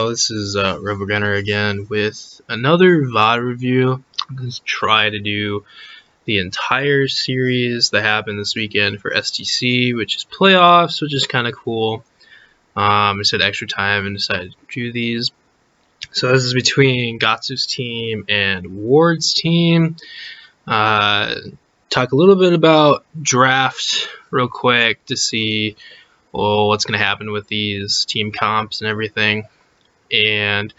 Well, this is RoboGunner again with another VOD review. I'm going to try to do the entire series that happened this weekend for STC, which is playoffs, which is kind of cool. I just had extra time and decided to do these. So this is between Gatsu's team and Ward's team. Talk a little bit about draft real quick to see what's going to happen with these team comps and everything. And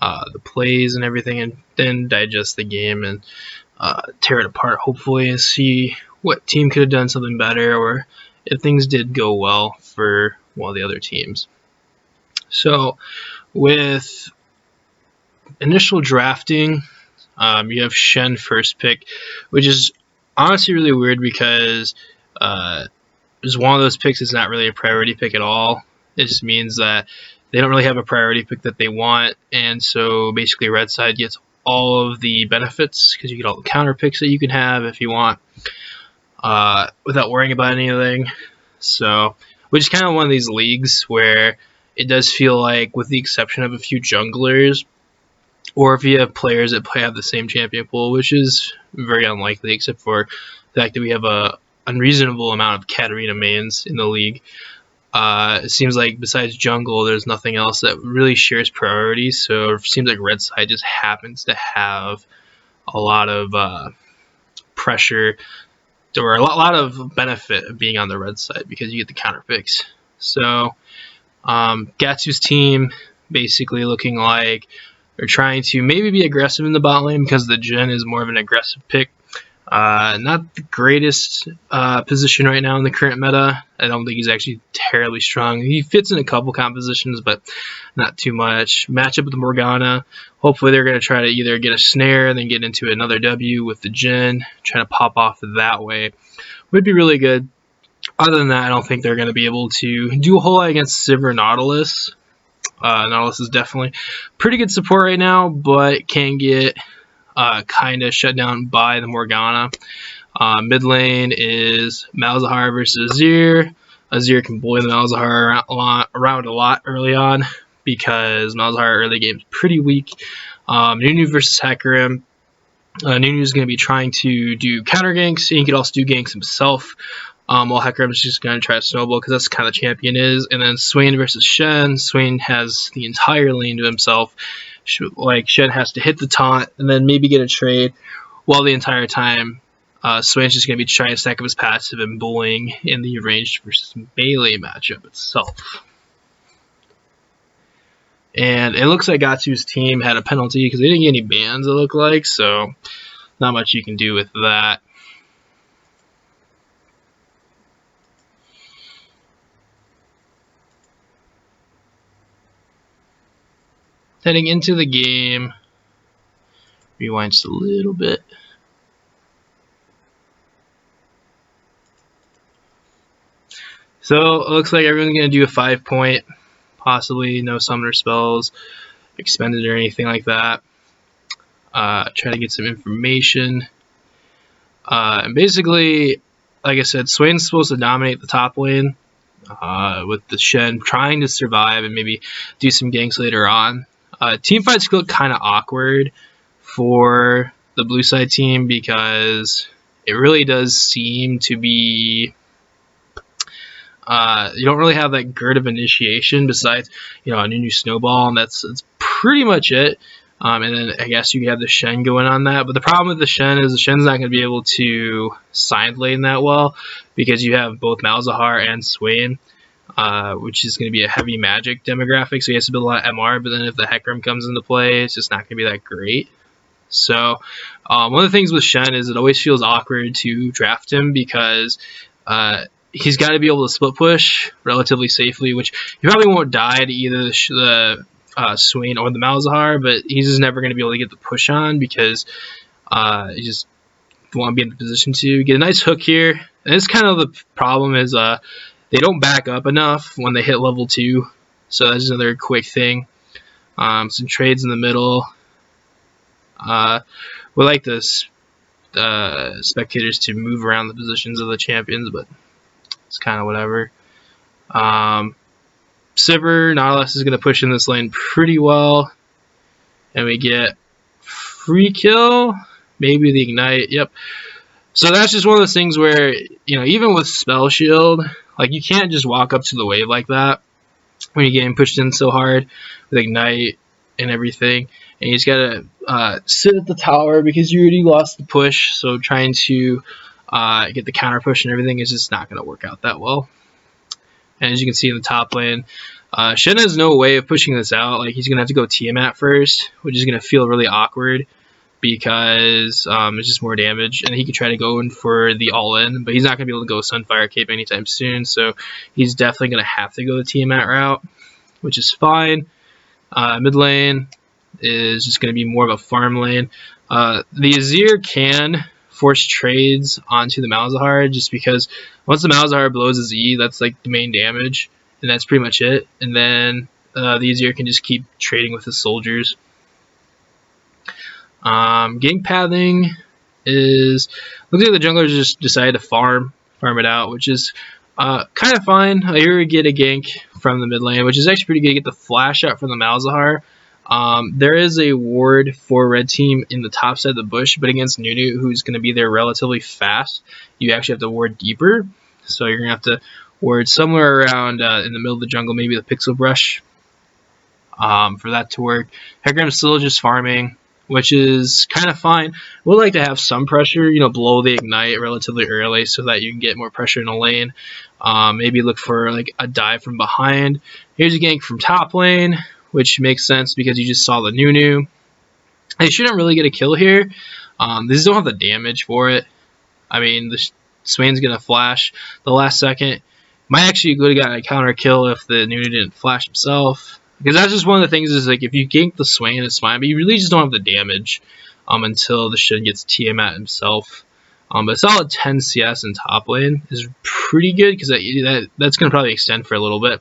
the plays and everything, and then digest the game and tear it apart, hopefully, and see what team could have done something better, or if things did go well for one of the other teams. So, with initial drafting, you have Shen first pick, which is honestly really weird because it's one of those picks that's not really a priority pick at all. It just means that they don't really have a priority pick that they want, and so basically Red Side gets all of the benefits because you get all the counter picks that you can have if you want without worrying about anything. So, which is kind of one of these leagues where it does feel like, with the exception of a few junglers, or if you have players that have the same champion pool, which is very unlikely except for the fact that we have a unreasonable amount of Katarina mains in the league. It seems like besides jungle, there's nothing else that really shares priority. So it seems like Red Side just happens to have a lot of pressure, or a lot of benefit of being on the Red Side because you get the counter picks. So Gatsu's team basically looking like they're trying to maybe be aggressive in the bot lane because the Jhin is more of an aggressive pick. Not the greatest position right now in the current meta. I don't think he's actually terribly strong. He fits in a couple compositions, but not too much. Matchup with Morgana. Hopefully they're going to try to either get a snare and then get into another W with the Jhin, try to pop off that way. Would be really good. Other than that, I don't think they're going to be able to do a whole lot against Sivir Nautilus. Nautilus is definitely pretty good support right now, but can get kind of shut down by the Morgana. Mid lane is Malzahar versus Azir. Azir can bully the Malzahar around a lot early on because Malzahar early game is pretty weak. Nunu versus Hecarim. Nunu is going to be trying to do counter ganks. He can also do ganks himself. While Hecarim is just going to try to snowball because that's kind of the champion is. And then Swain versus Shen. Swain has the entire lane to himself. Like, Shen has to hit the taunt and then maybe get a trade, while the entire time Swain's just going to be trying to stack up his passive and bullying in the ranged versus melee matchup itself. And it looks like Gatsu's team had a penalty because they didn't get any bans, it looked like, so not much you can do with that. Heading into the game, rewind just a little bit. So it looks like everyone's going to do a 5-point, possibly no summoner spells expended or anything like that. Try to get some information. And basically, like I said, Swain's supposed to dominate the top lane with the Shen trying to survive and maybe do some ganks later on. Team fights look kind of awkward for the blue side team because it really does seem to be you don't really have that grid of initiation besides a Nunu snowball, and that's pretty much it. And then I guess you have the Shen going on that, but the problem with the Shen is the Shen's not going to be able to side lane that well because you have both Malzahar and Swain. Which is going to be a heavy magic demographic, so he has to build a lot of MR, but then if the Hecarim comes into play, it's just not going to be that great. So one of the things with Shen is it always feels awkward to draft him because he's got to be able to split push relatively safely, which he probably won't die to either the Swain or the Malzahar, but he's just never going to be able to get the push on because he just won't be in the position to get a nice hook here. And this kind of the problem is they don't back up enough when they hit level 2, so that's another quick thing. Some trades in the middle. We like the spectators to move around the positions of the champions, but it's kind of whatever. Sivir, Nautilus is going to push in this lane pretty well. And we get free kill, maybe the Ignite, yep. So that's just one of those things where, even with Spell Shield, like, you can't just walk up to the wave like that when you're getting pushed in so hard with Ignite and everything. And you just got to sit at the tower because you already lost the push. So trying to get the counter push and everything is just not going to work out that well. And as you can see in the top lane, Shen has no way of pushing this out. Like, he's going to have to go Tiamat first, which is going to feel really awkward because it's just more damage. And he could try to go in for the all-in, but he's not going to be able to go Sunfire Cape anytime soon. So he's definitely going to have to go the Tiamat route, which is fine. Mid lane is just going to be more of a farm lane. The Azir can force trades onto the Malzahar just because once the Malzahar blows his E, that's like the main damage, and that's pretty much it. And then the Azir can just keep trading with his soldiers. Gank pathing is looks like the junglers just decided to farm it out, which is kind of fine. Here we get a gank from the mid lane, which is actually pretty good to get the flash out from the Malzahar. There is a ward for red team in the top side of the bush, but against Nunu, who's going to be there relatively fast, you actually have to ward deeper. So you're going to have to ward somewhere around in the middle of the jungle, maybe the Pixel Brush, for that to work. Hecarim's still just farming, which is kind of fine. We'd like to have some pressure, blow the Ignite relatively early so that you can get more pressure in the lane. Maybe look for like a dive from behind. Here's a gank from top lane, which makes sense because you just saw the Nunu. They shouldn't really get a kill here. These don't have the damage for it. I mean, the Swain's going to flash the last second. Might actually have gotten a counter kill if the Nunu didn't flash himself. Because that's just one of the things is like if you gank the Swain, it's fine, but you really just don't have the damage until the Shen gets Tiamat himself. But a solid 10 CS in top lane is pretty good because that's going to probably extend for a little bit.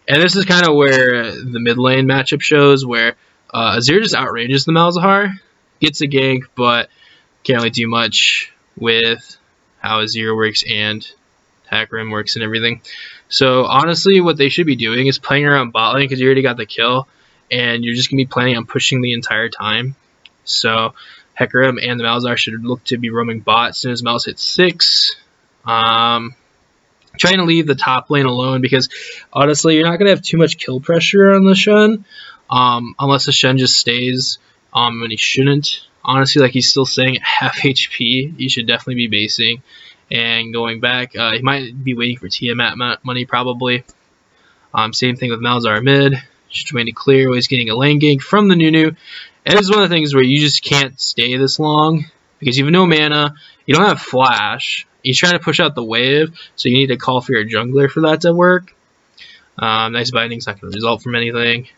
And this is kind of where the mid lane matchup shows where Azir just outranges the Malzahar, gets a gank, but can't really do much with how Azir works and Hecarim works and everything. So honestly, what they should be doing is playing around bot lane because you already got the kill, and you're just going to be planning on pushing the entire time. So Hecarim and the Malzahar should look to be roaming bot as soon as Malz hits 6. Trying to leave the top lane alone because honestly, you're not going to have too much kill pressure on the Shen unless the Shen just stays when he shouldn't. Honestly, like he's still staying at half HP. You should definitely be basing and going back. He might be waiting for Tiamat money probably. Same thing with Malzahar mid. Just waiting to clear while he's getting a lane gank from the Nunu. And this is one of the things where you just can't stay this long because you have no mana. You don't have flash. He's trying to push out the wave, so you need to call for your jungler for that to work. Nice binding's not going to result from anything.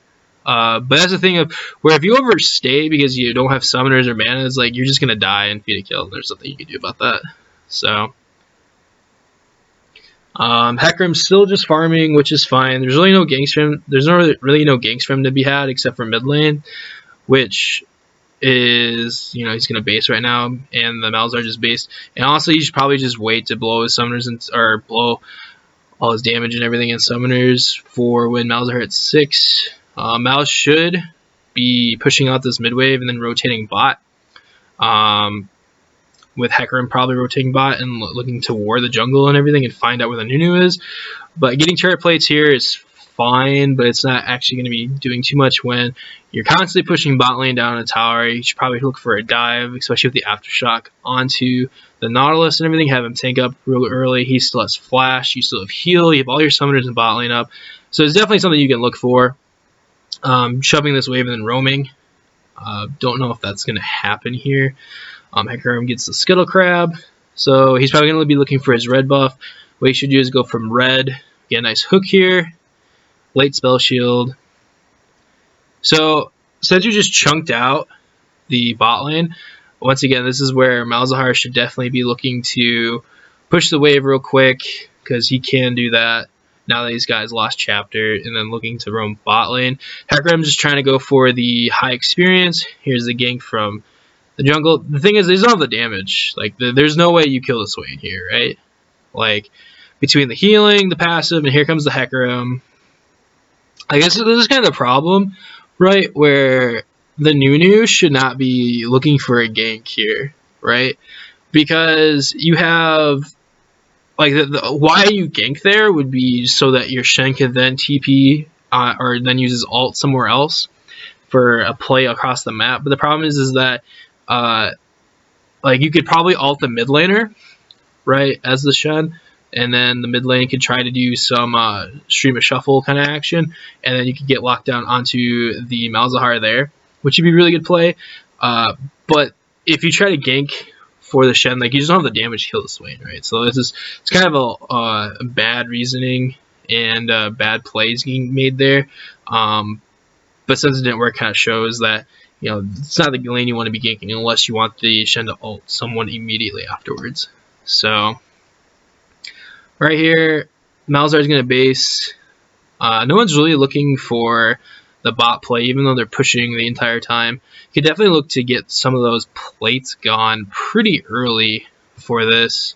But that's the thing of where if you overstay because you don't have summoners or mana, it's like you're just going to die and feed a kill. There's nothing you can do about that. So Hecarim's still just farming, which is fine. There's really no ganks for him. There's really no ganks for him to be had except for mid lane, which is, he's going to base right now, and the Malzahar just based. And also, he should probably just wait to blow his summoners or blow all his damage and everything in summoners for when Malzahar hits 6. Malz should be pushing out this mid wave and then rotating bot. With Hecarim probably rotating bot and looking to ward the jungle and everything and find out where the Nunu is. But getting turret plates here is fine, but it's not actually going to be doing too much when you're constantly pushing bot lane down a tower. You should probably look for a dive, especially with the Aftershock, onto the Nautilus and everything. Have him tank up real early. He still has flash. You still have heal. You have all your summoners in bot lane up. So it's definitely something you can look for. Shoving this wave and then roaming. Don't know if that's going to happen here. Hecarim gets the Skittle Crab, so he's probably going to be looking for his red buff. What he should do is go from red, get a nice hook here, late spell shield. So since you just chunked out the bot lane, once again, this is where Malzahar should definitely be looking to push the wave real quick because he can do that now that he's got his last chapter, and then looking to roam bot lane. Hecarim's just trying to go for the high experience. Here's the gank from the jungle. The thing is, they don't have the damage. Like, there's no way you kill the Swain here, right? Like, between the healing, the passive, and here comes the Hecarim. I guess this is kind of the problem, right? Where the Nunu should not be looking for a gank here, right? Because you have like why you gank there would be so that your Shen can then TP or then uses ult somewhere else for a play across the map. But the problem is that like you could probably ult the mid laner, right, as the Shen, and then the mid lane could try to do some stream of shuffle kind of action, and then you could get locked down onto the Malzahar there, which would be really good play. But if you try to gank for the Shen, like you just don't have the damage to kill the Swain, right? So it's kind of a bad reasoning and bad plays being made there. But since it didn't work, kind of shows that it's not the lane you want to be ganking unless you want the Shen to ult someone immediately afterwards. So right here, Malzahar is going to base. No one's really looking for the bot play, even though they're pushing the entire time. You could definitely look to get some of those plates gone pretty early for this.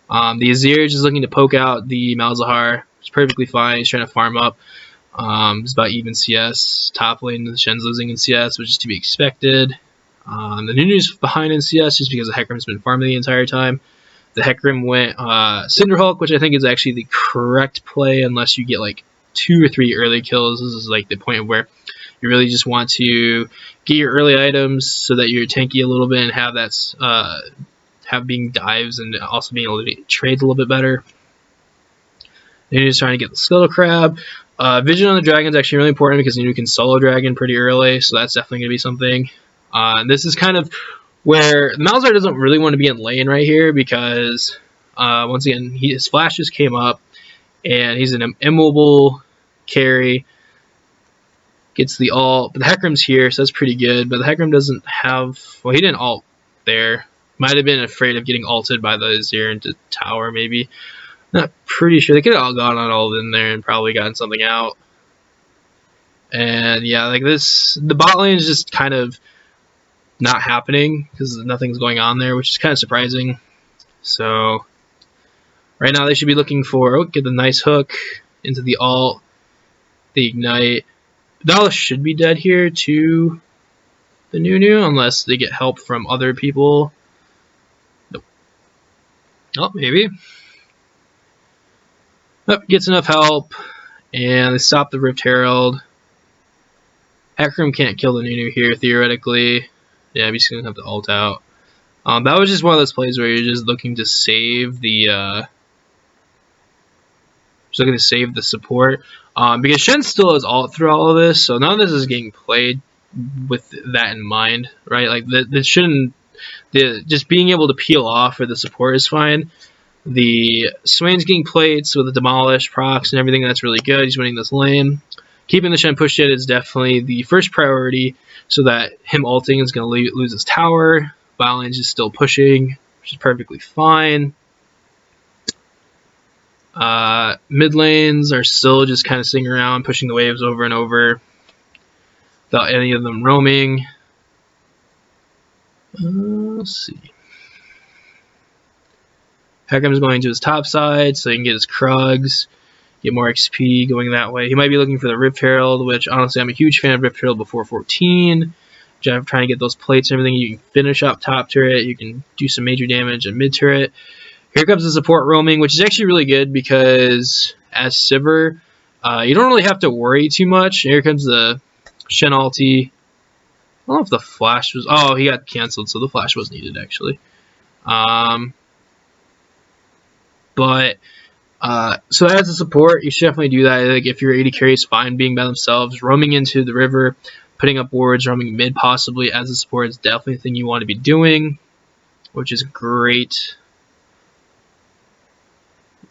The Azir is just looking to poke out the Malzahar. It's perfectly fine. He's trying to farm up. It's about even CS. Top lane, the Shen's losing in CS, which is to be expected. The Nunu's behind in CS just because the Hecarim's been farming the entire time. The Hecarim went Cinderhulk, which I think is actually the correct play unless you get like 2 or 3 early kills. This is like the point where you really just want to get your early items so that you're tanky a little bit and have that have being dives and also being able to trade a little bit better. Then you're just trying to get the Skittle Crab. Vision on the Dragon is actually really important because you can solo Dragon pretty early, so that's definitely going to be something. This is kind of where Malzahar doesn't really want to be in lane right here because, once again, his flashes came up, and he's an immobile carry. Gets the ult, but the Hecarim's here, so that's pretty good. But the Hecarim doesn't have... Well, he didn't ult there. Might have been afraid of getting ulted by the Azir into tower, maybe. Not pretty sure. They could have all gone on ult in there and probably gotten something out. And yeah, like this, the bot lane is just kind of not happening because nothing's going on there, which is kind of surprising. So right now they should be looking for get the nice hook into the ult, the ignite. Dallas should be dead here to the Nunu unless they get help from other people. Nope. Oh, maybe. Oh, gets enough help, and they stop the Rift Herald. Hecarim can't kill the Nunu here, theoretically. Yeah, I'm just going to have to ult out. That was just one of those plays where you're just looking to save the... support. Because Shen still has ult through all of this, so none of this is getting played with that in mind, right? Like, that shouldn't... just being able to peel off for the support is fine. The Swain's getting plates with the Demolish, procs, and everything. That's really good. He's winning this lane. Keeping the Shen pushed in is definitely the first priority, so that him ulting is going to lose his tower. Botlane's just still pushing, which is perfectly fine. Mid lanes are still just kind of sitting around, pushing the waves over and over, without any of them roaming. Let's see. Hecarim's going to his top side, so he can get his Krugs, get more XP going that way. He might be looking for the Rift Herald, which honestly I'm a huge fan of Rift Herald before 14. Trying to get those plates and everything. You can finish up top turret, you can do some major damage in mid turret. Here comes the support roaming, which is actually really good because as Sivir, you don't really have to worry too much. Here comes the Shen ulti. I don't know if the flash was... Oh, he got cancelled, so the flash was needed, actually. So as a support, you should definitely do that. Like if your AD carries fine being by themselves, roaming into the river, putting up wards, roaming mid possibly as a support is definitely a thing you want to be doing, which is great.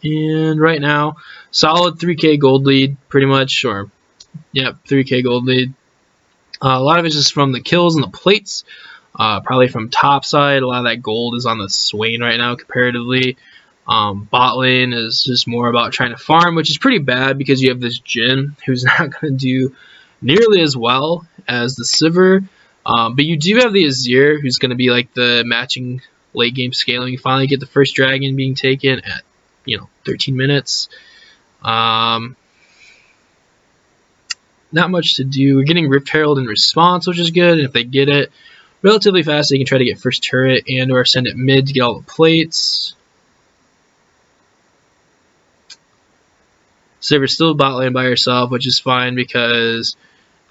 And right now, solid 3k gold lead, pretty much, or yep, 3k gold lead. A lot of it's just from the kills and the plates, probably from top side. A lot of that gold is on the Swain right now comparatively. Bot lane is just more about trying to farm, which is pretty bad because you have this Jhin who's not going to do nearly as well as the Sivir. But you do have the Azir who's going to be like the matching late game scaling. You finally get the first dragon being taken at 13 minutes. not much to do. We're getting Rift Herald in response, which is good. And if they get it relatively fast, they can try to get first turret and or send it mid to get all the plates. Sivir's still bot lane by herself, which is fine because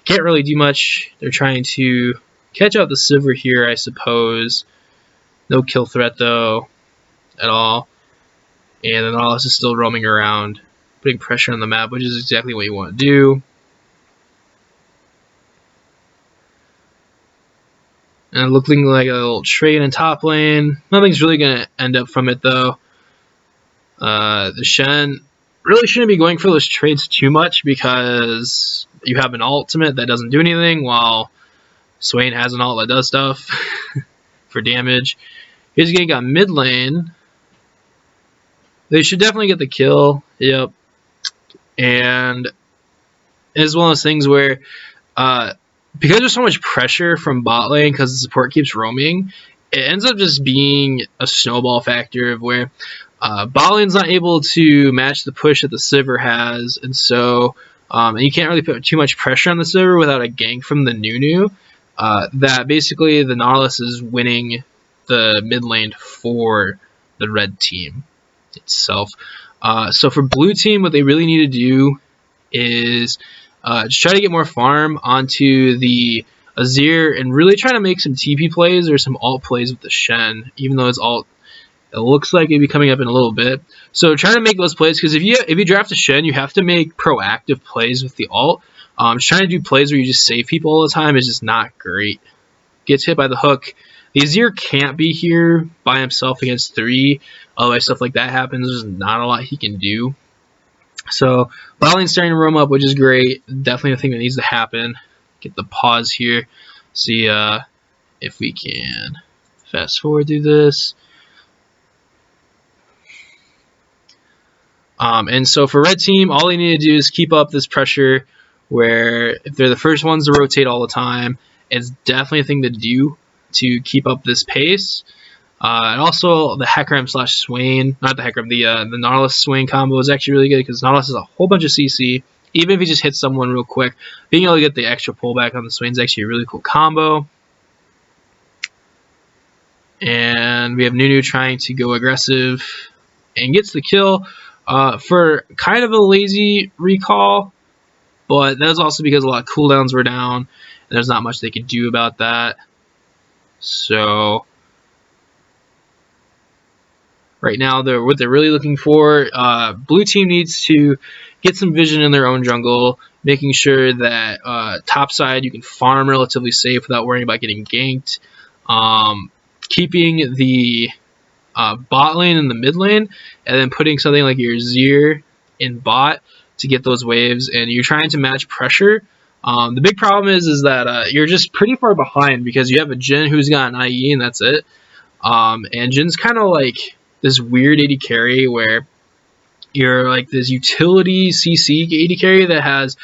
can't really do much. They're trying to catch out the Sivir here, I suppose. No kill threat, though, at all. And then Nautilus is still roaming around, putting pressure on the map, which is exactly what you want to do. And looking like a little trade in top lane. Nothing's really going to end up from it, though. The Shen really shouldn't be going for those trades too much because you have an ultimate that doesn't do anything, while Swain has an ult that does stuff for damage. Here's getting got mid lane. They should definitely get the kill. Yep. And it's one of those things where because there's so much pressure from bot lane because the support keeps roaming, it ends up just being a snowball factor of where bot lane's not able to match the push that the Sivir has, and so and you can't really put too much pressure on the Sivir without a gank from the Nunu. That basically the Nautilus is winning the mid lane for the red team itself. So for blue team, what they really need to do is just try to get more farm onto the Azir and really try to make some TP plays or some ult plays with the Shen, even though his ult, it looks like it'd be coming up in a little bit. So try to make those plays, because if you draft a Shen, you have to make proactive plays with the ult. Just trying to do plays where you just save people all the time is just not great. Gets hit by the hook. The Azir can't be here by himself against 3. Otherwise, stuff like that happens. There's not a lot he can do. So, bot lane's starting to roam up, which is great. Definitely a thing that needs to happen. Get the pause here. See if we can fast forward through this. And so for red team, all they need to do is keep up this pressure where if they're the first ones to rotate all the time, it's definitely a thing to do to keep up this pace. And also the Hecarim / Swain, not the Hecarim, the Nautilus Swain combo is actually really good because Nautilus has a whole bunch of CC. Even if he just hits someone real quick, being able to get the extra pullback on the Swain is actually a really cool combo. And we have Nunu trying to go aggressive and gets the kill for kind of a lazy recall, but that was also because a lot of cooldowns were down and there's not much they could do about that. So right now, what they're really looking for, blue team needs to get some vision in their own jungle, making sure that top side you can farm relatively safe without worrying about getting ganked. Keeping the bot lane in the mid lane, and then putting something like your Azir in bot to get those waves, and you're trying to match pressure. The big problem is that you're just pretty far behind because you have a Jhin who's got an IE and that's it. And Jin's kind of like this weird AD carry where you're like this utility CC AD carry that has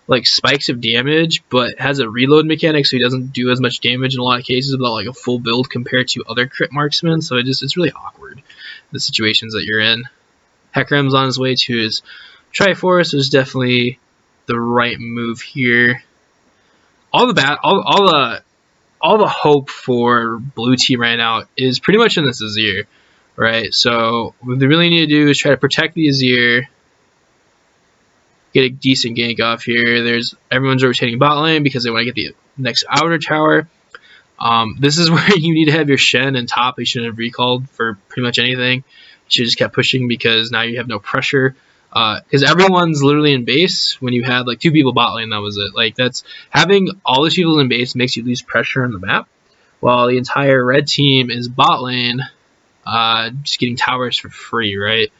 like spikes of damage but has a reload mechanic, so he doesn't do as much damage in a lot of cases without like a full build compared to other crit marksmen. So it's really awkward, the situations that you're in. Hecarim's on his way to his Triforce is definitely the right move here. All the hope for blue team right now is pretty much in this Azir, right? So what they really need to do is try to protect the Azir, get a decent gank off here. Everyone's rotating bot lane because they want to get the next outer tower. This is where you need to have your Shen and top. You shouldn't have recalled for pretty much anything. You should have just kept pushing because now you have no pressure. Because everyone's literally in base. When you had like 2 people bot lane, that was it. Like that's having all these people in base makes you lose pressure on the map, while the entire red team is bot lane, just getting towers for free, right?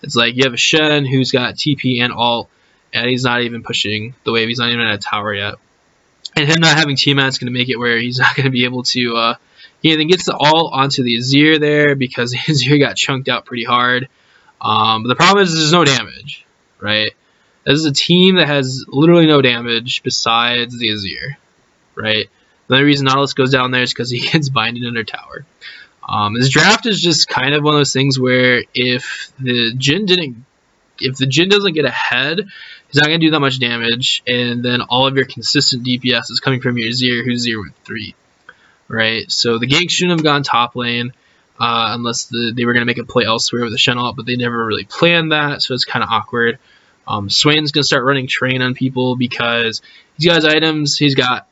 It's like you have a Shen who's got TP and ult, and he's not even pushing the wave. He's not even at a tower yet. And him not having T-Mat's going to make it where he's not going to be able to... he then gets the ult onto the Azir there because the Azir got chunked out pretty hard. But the problem is there's no damage, right? This is a team that has literally no damage besides the Azir, right? The only reason Nautilus goes down there is because he gets binded under tower. This draft is just kind of one of those things where if the Jhin doesn't get ahead, He's not going to do that much damage, and then all of your consistent DPS is coming from your Azir, who's 0-3, right? So the gank shouldn't have gone top lane, unless they were going to make a play elsewhere with the Shen ult, but they never really planned that, so it's kind of awkward. Swain's going to start running train on people because he's got his items. He's got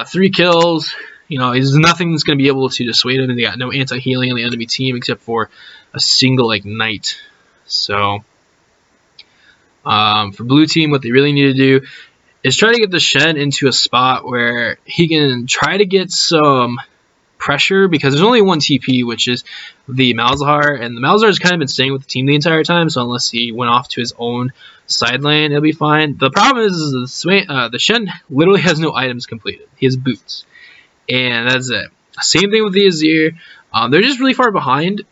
3 kills. There's nothing that's going to be able to dissuade him, and they got no anti-healing on the enemy team except for a single ignite. So for blue team, what they really need to do is try to get the Shen into a spot where he can try to get some pressure, because there's only one TP, which is the Malzahar, and the Malzahar has kind of been staying with the team the entire time, so unless he went off to his own side lane, it'll be fine. The problem is the Shen literally has no items completed. He has boots, and that's it. Same thing with the Azir. They're just really far behind,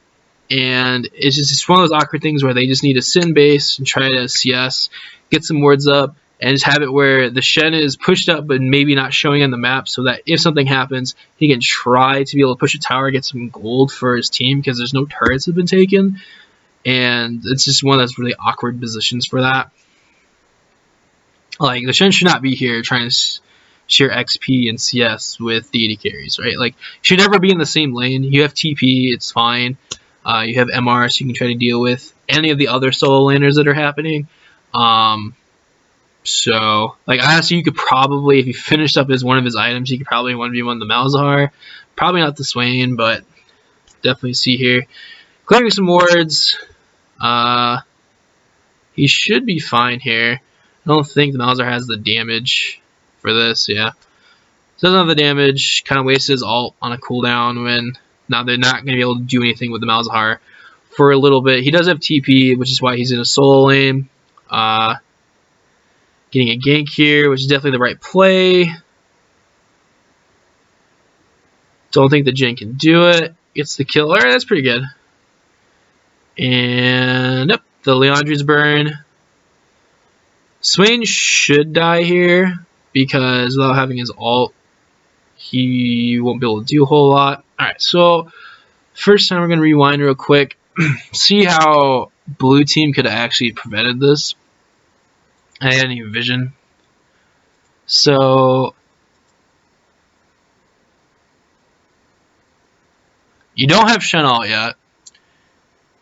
and it's one of those awkward things where they just need to sit in base and try to CS, get some wards up, and just have it where the Shen is pushed up but maybe not showing on the map, so that if something happens, he can try to be able to push a tower, get some gold for his team, because there's no turrets that have been taken, and it's just one of those really awkward positions for that. Like, the Shen should not be here trying to share XP and CS with deity carries, right? Like, you should never be in the same lane. You have TP, it's fine. You have MR, so you can try to deal with any of the other solo laners that are happening. So, like, honestly, you could probably, if you finished up as one of his items, you could probably 1v1 the Malzahar. Probably not the Swain, but definitely see here. Clearing some wards. He should be fine here. I don't think the Malzahar has the damage for this, yeah. Doesn't have the damage, kind of wastes his ult on a cooldown when now they're not going to be able to do anything with the Malzahar for a little bit. He does have TP, which is why he's in a solo lane. Getting a gank here, which is definitely the right play. Don't think the Jhin can do it. Gets the kill. Alright, that's pretty good. And yep, the Liandry's burn. Swain should die here, because without having his ult, he won't be able to do a whole lot. Alright, so first time we're going to rewind real quick. See how blue team could have actually prevented this. I hadn't even vision. So you don't have Shen ult yet,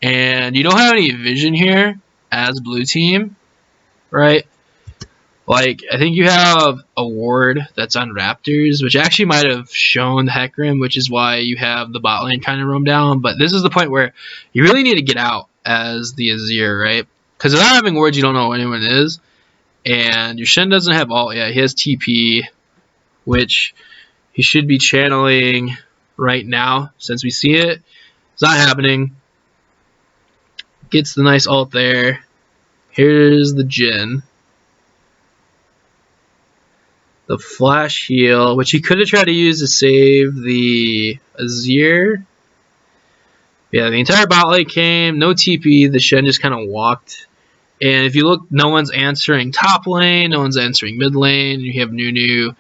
and you don't have any vision here as blue team, right? Like, I think you have a ward that's on Raptors, which actually might have shown Hecarim, which is why you have the bot lane kind of roam down. But this is the point where you really need to get out as the Azir, right? Because without having wards, you don't know who anyone is. And your Shen doesn't have ult yet. He has TP, which he should be channeling right now since we see it. It's not happening. Gets the nice ult there. Here's the Jhin. The flash heal, which he could have tried to use to save the Azir. Yeah, the entire bot lane came. No TP. The Shen just kind of walked. And if you look, no one's answering top lane, no one's answering mid lane. You have Nunu,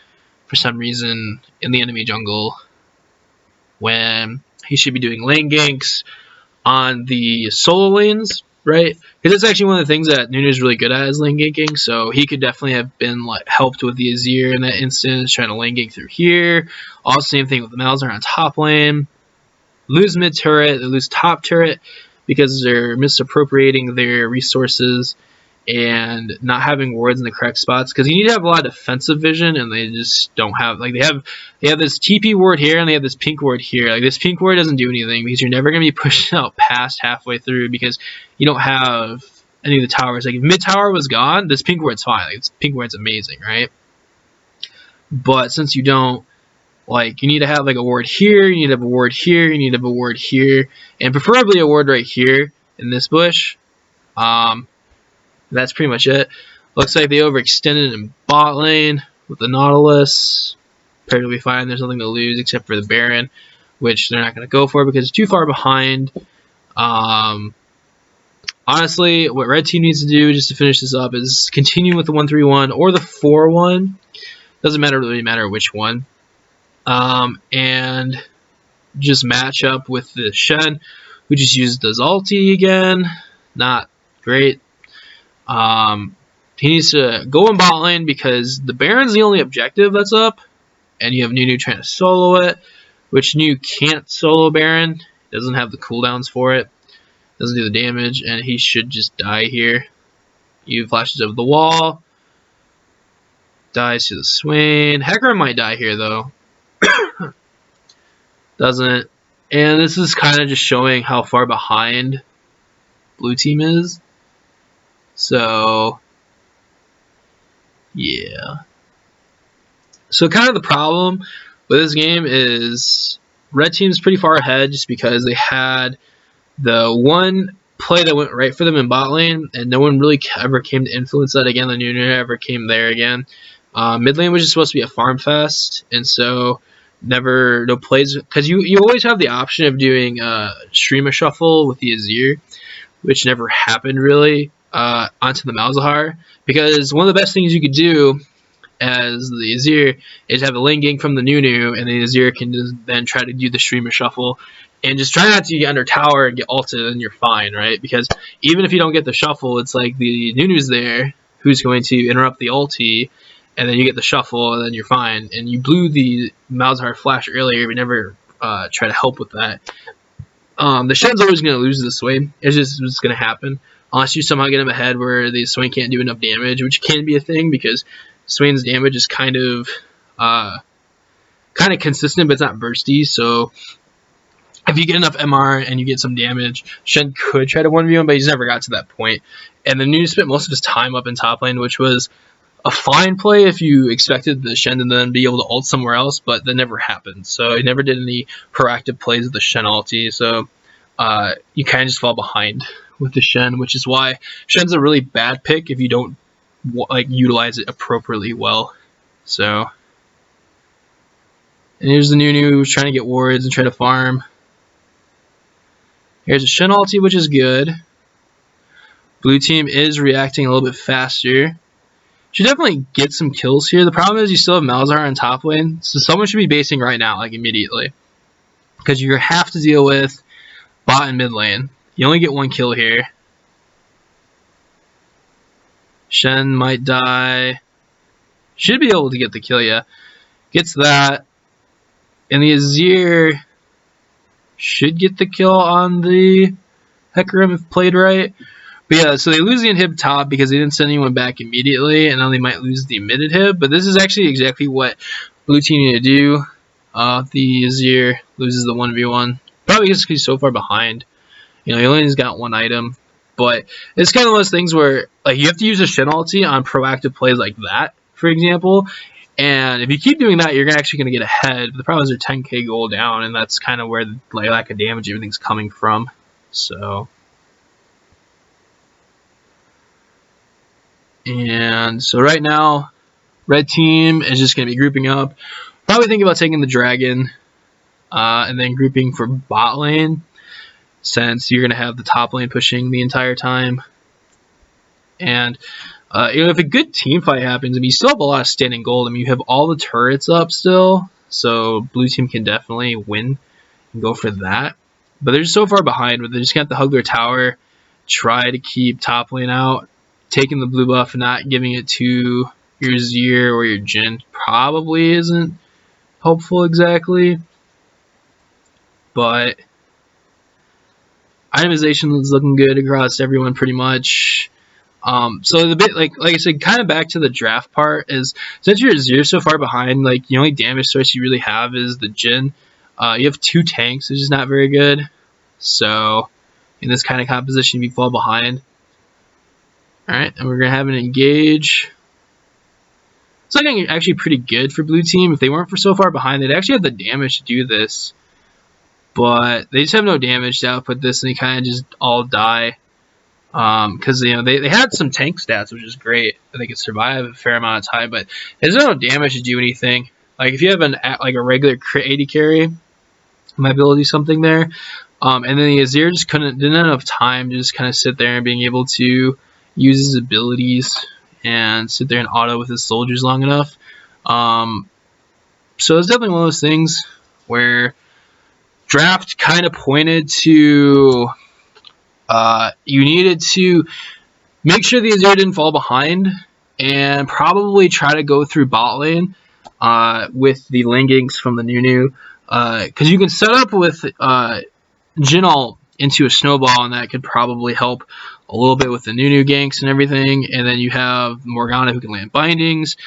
for some reason, in the enemy jungle, when he should be doing lane ganks on the solo lanes, right? Because that's actually one of the things that Nunu's really good at, is lane ganking. So he could definitely have been helped with the Azir in that instance, trying to lane gank through here. Also, same thing with the Malzahar on top lane. Lose mid turret, they lose top turret, because they're misappropriating their resources and not having wards in the correct spots. Because you need to have a lot of defensive vision, and they just don't have. Like, they have this TP ward here, and they have this pink ward here. Like, this pink ward doesn't do anything, because you're never going to be pushed out past halfway through, because you don't have any of the towers. Like, if mid tower was gone, this pink ward's fine. Like, this pink ward's amazing, right? But since you don't, like, you need to have like a ward here, you need to have a ward here, you need to have a ward here, and preferably a ward right here in this bush. That's pretty much it. Looks like they overextended in bot lane with the Nautilus. Perfectly fine. There's nothing to lose except for the Baron, which they're not going to go for because it's too far behind. Honestly, what red team needs to do just to finish this up is continue with the 1-3-1 or the 4-1. Doesn't really matter which one. And just match up with the Shen, who just used the ulti again. Not great. he needs to go in bot lane because the Baron's the only objective that's up, and you have Nunu trying to solo it, which Nunu can't solo Baron. Doesn't have the cooldowns for it. Doesn't do the damage, and he should just die here. You flashes over the wall. Dies to the Swain. Hecarim might die here, though. Doesn't. And this is kind of just showing how far behind blue team is. So, yeah. So kind of the problem with this game is red team's pretty far ahead just because they had the one play that went right for them in bot lane, and no one really ever came to influence that again. The Nunu ever came there again. Mid lane was just supposed to be a farm fest, and so no plays, because you always have the option of doing stream a shuffle with the Azir, which never happened really onto the Malzahar, because one of the best things you could do as the Azir is have a lane gank from the Nunu, and the Azir can then try to do the streamer shuffle and just try not to get under tower and get ulted, and you're fine, right? Because even if you don't get the shuffle, it's like the Nunu's there who's going to interrupt the ulti, and then you get the shuffle, and then you're fine. And you blew the Malzahar flash earlier, but never try to help with that. The Shen's always going to lose this way. It's just going to happen. Unless you somehow get him ahead where the Swain can't do enough damage, which can be a thing because Swain's damage is kind of consistent, but it's not bursty. So if you get enough MR and you get some damage, Shen could try to 1v1, but he's never got to that point. And the Nunu spent most of his time up in top lane, which was a fine play if you expected the Shen to then be able to ult somewhere else, but that never happened. So he never did any proactive plays with the Shen ulti, so you kind of just fall behind with the Shen, which is why Shen's a really bad pick if you don't utilize it appropriately well. So, and here's the Nunu who's trying to get wards and try to farm. Here's a Shen ulti, which is good. Blue team is reacting a little bit faster. Should definitely get some kills here. The problem is you still have Malzahar on top lane, so someone should be basing right now, like immediately, because you have to deal with bot and mid lane. You only get one kill here. Shen might die. Should be able to get the kill, yeah. Gets that. And the Azir should get the kill on the Hecarim if played right. But yeah, so they lose the inhib top because they didn't send anyone back immediately, and now they might lose the mid inhib. But this is actually exactly what blue team need to do. The Azir loses the 1v1. Probably because he's so far behind. You know, he only has got one item. But it's kind of one of those things where like you have to use a Shen ulti on proactive plays like that, for example. And if you keep doing that, you're actually going to get ahead. But the problem is they're 10k gold down, and that's kind of where the lack of damage everything's coming from. So, and so right now, red team is just going to be grouping up. Probably thinking about taking the dragon, and then grouping for bot lane, since you're going to have the top lane pushing the entire time. And if a good team fight happens, I mean, you still have a lot of standing gold. I mean, you have all the turrets up still, so blue team can definitely win and go for that. But they're just so far behind, but they just have to hug their tower, try to keep top lane out, taking the blue buff and not giving it to your Azir or your Jhin probably isn't helpful exactly. But itemization is looking good across everyone pretty much. So the bit like I said, kind of back to the draft part is since your Azir so far behind, like the only damage source you really have is the Jhin. You have 2 tanks, which is not very good. So in this kind of composition, you fall behind. All right, and we're gonna have an engage. It's looking actually pretty good for blue team. If they weren't for so far behind, they'd actually have the damage to do this. But they just have no damage to output this, and they kind of just all die. Because they had some tank stats, which is great. They could survive a fair amount of time, but there's no damage to do anything. Like if you have a regular crit 80 carry, might be able to do something there. And then the Azir just didn't have enough time to just kind of sit there and being able to use his abilities and sit there and auto with his soldiers long enough. So it's definitely one of those things where draft kind of pointed to you needed to make sure the Azir didn't fall behind and probably try to go through bot lane with the Linginks from the Nunu, because you can set up with Jhin ult into a snowball, and that could probably help a little bit with the Nunu ganks and everything. And then you have Morgana who can land bindings.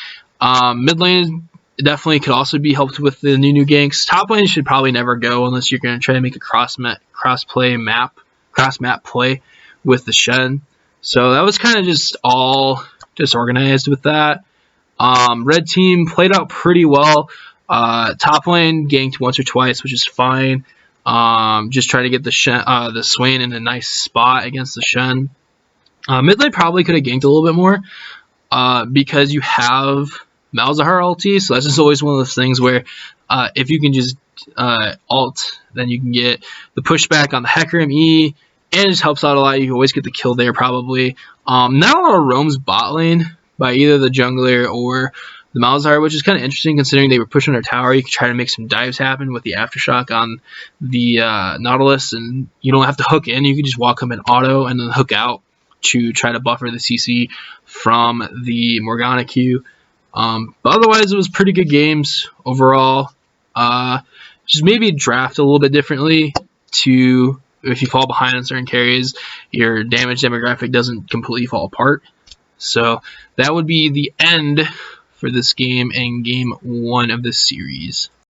Mid lane definitely could also be helped with the Nunu ganks. Top lane should probably never go unless you're going to try to make a cross map play with the Shen. So that was kind of just all disorganized with that. Red team played out pretty well. Top lane ganked once or twice, which is fine. Just try to get the Swain in a nice spot against the Shen. Mid lane probably could have ganked a little bit more because you have Malzahar ulti, so that's just always one of those things where if you can just ult, then you can get the pushback on the Hecarim E, and it just helps out a lot. You can always get the kill there probably. Not a lot of roams bot lane by either the jungler or the Malzahar, which is kind of interesting considering they were pushing their tower. You can try to make some dives happen with the Aftershock on the Nautilus, and you don't have to hook in. You can just walk them in auto and then hook out to try to buffer the CC from the Morgana Q. But otherwise, it was pretty good games overall. Just maybe draft a little bit differently to, if you fall behind on certain carries, your damage demographic doesn't completely fall apart. So that would be the end for this game and game 1 of this series.